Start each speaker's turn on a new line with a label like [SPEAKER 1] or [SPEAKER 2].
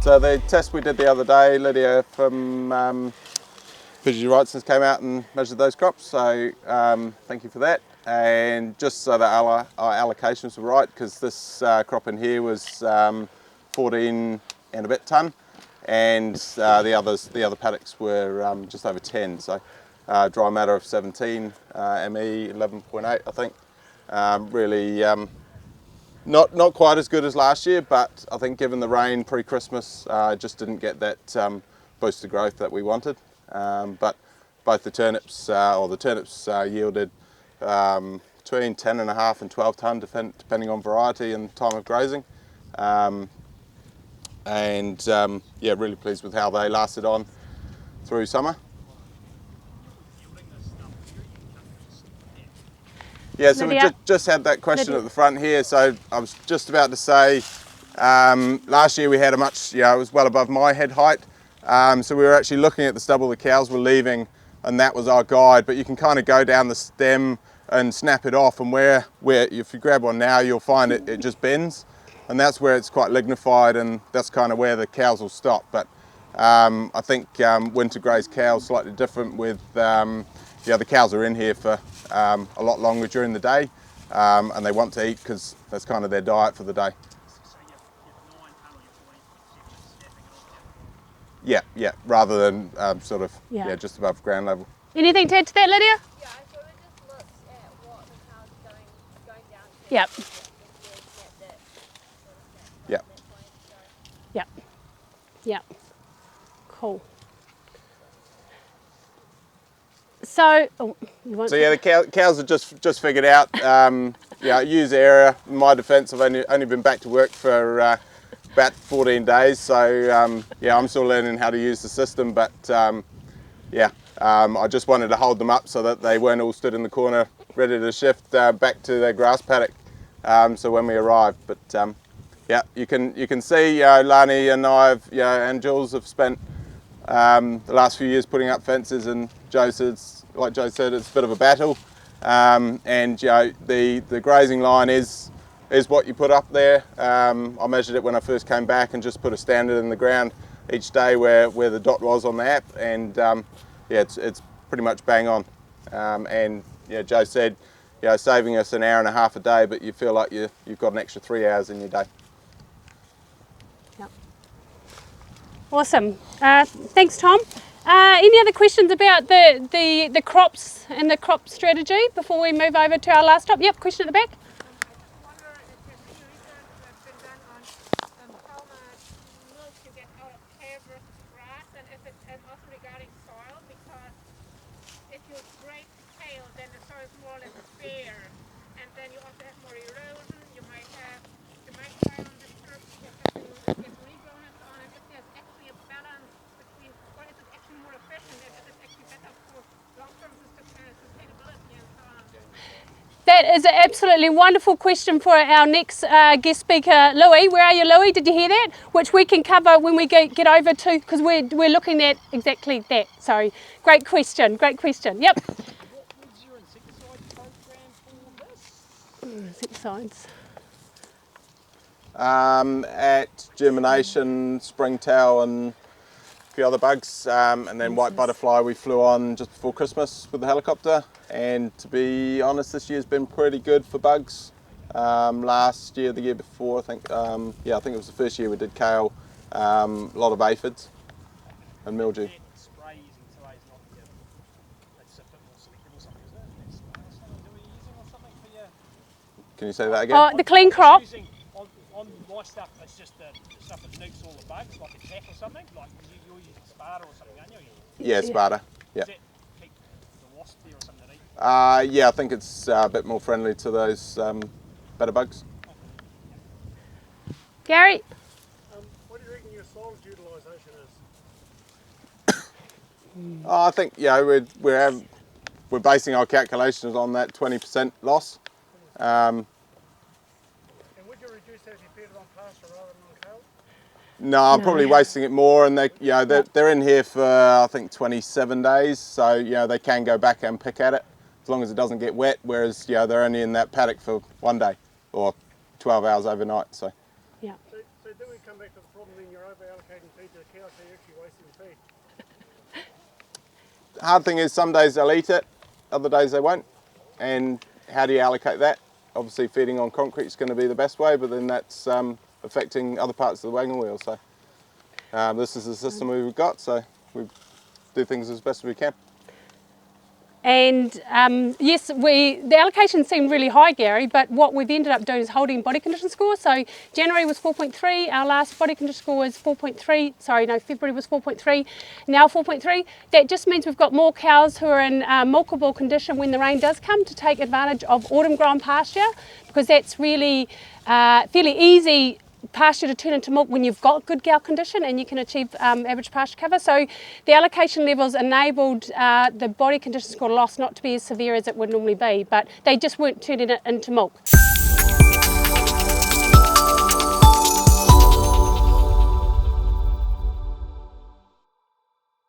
[SPEAKER 1] So the test we did the other day, Lydia from Fidji Wrightson's came out and measured those crops, so thank you for that. And just so that our allocations were right, because this crop in here was 14 and a bit tonne, and the other paddocks were just over 10. So dry matter of 17, ME 11.8, I think. Really not quite as good as last year, but I think given the rain pre-Christmas, just didn't get that boost of growth that we wanted. But both the turnips, yielded between 10.5 and 12 tonne, depending on variety and time of grazing. Yeah, really pleased with how they lasted on through summer. Yeah, so we just had that question at the front here. So I was just about to say, last year we had a much, it was well above my head height. So we were actually looking at the stubble the cows were leaving, and that was our guide. But you can kind of go down the stem and snap it off, and where if you grab one now, you'll find it just bends, and that's where it's quite lignified, and that's kind of where the cows will stop. But I think winter grazed cows slightly different with, the cows are in here for a lot longer during the day, and they want to eat because that's kind of their diet for the day. Yeah, rather than just above ground level.
[SPEAKER 2] Anything to add to that, Lydia?
[SPEAKER 3] Yeah, so we just looked at what the cows going down to.
[SPEAKER 2] Yep. Yep. Cool. So,
[SPEAKER 1] the cows have just figured out, use area. In my defence, I've only been back to work for about 14 days, so I'm still learning how to use the system, but I just wanted to hold them up so that they weren't all stood in the corner ready to shift back to their grass paddock, so when we arrived. But you can see Lani and I and Jules have spent the last few years putting up fences, and like Joe said, it's a bit of a battle, and the grazing line is what you put up there. I measured it when I first came back and just put a standard in the ground each day where the dot was on the app, and it's pretty much bang on. And Joe said, saving us an hour and a half a day, but you feel like you've got an extra 3 hours in your day.
[SPEAKER 2] Yep. Awesome. Thanks, Tom. Any other questions about the crops and the crop strategy before we move over to our last stop? Yep, question at the back.
[SPEAKER 4] Kale, then the soil is more or less bare, and then you also have more erosion. You might try on this turf to get regrown and so on. And if there's actually a balance between, or is it actually more efficient, and is it actually better for long-term sustainability and so on?
[SPEAKER 2] That is an absolutely wonderful question for our next guest speaker, Louis. Where are you, Louis? Did you hear that? Which we can cover when we get over to, because we're looking at exactly that. So, great question. Yep.
[SPEAKER 5] What was your insecticide program for this?
[SPEAKER 2] Insecticides.
[SPEAKER 1] At germination, springtail, and a few other bugs, and then white butterfly we flew on just before Christmas with the helicopter. And to be honest, this year's been pretty good for bugs. Last year, the year before, I think it was the first year we did kale. A lot of aphids and mildew. Can you say that again?
[SPEAKER 2] Oh, the clean crop.
[SPEAKER 5] On my stuff, it's just the stuff that nukes all the bugs, like a tack or something. Like you're using Sparta or something, aren't you?
[SPEAKER 1] Yeah, Sparta. Yeah.
[SPEAKER 5] Does that keep the wasp there or something to eat?
[SPEAKER 1] Yeah, I think it's a bit more friendly to those better bugs.
[SPEAKER 2] Gary?
[SPEAKER 6] What do you reckon your soils utilisation is?
[SPEAKER 1] I think we're basing our calculations on that 20% loss.
[SPEAKER 6] And would you reduce that if you fed it on pasture rather than on kale?
[SPEAKER 1] No, I'm probably wasting it more, and they're in here for I think 27 days, so they can go back and pick at it as long as it doesn't get wet. Whereas they're only in that paddock for 1 day or 12 hours overnight. So.
[SPEAKER 6] So do we come back to the problem, then you're over allocating feed to the cow, so you're actually wasting feed.
[SPEAKER 1] The hard thing is some days they'll eat it, other days they won't. And how do you allocate that? Obviously feeding on concrete is going to be the best way, but then that's affecting other parts of the wagon wheel. So this is the system we've got, so we do things as best as we can.
[SPEAKER 2] And yes, the allocation seemed really high, Gary, but what we've ended up doing is holding body condition score. So January was 4.3, our last body condition score was 4.3, sorry, no, February was 4.3, now 4.3. That just means we've got more cows who are in milkable condition when the rain does come to take advantage of autumn grown pasture, because that's really fairly easy pasture to turn into milk when you've got good gal condition and you can achieve average pasture cover. So the allocation levels enabled the body condition score loss not to be as severe as it would normally be, but they just weren't turning it into milk.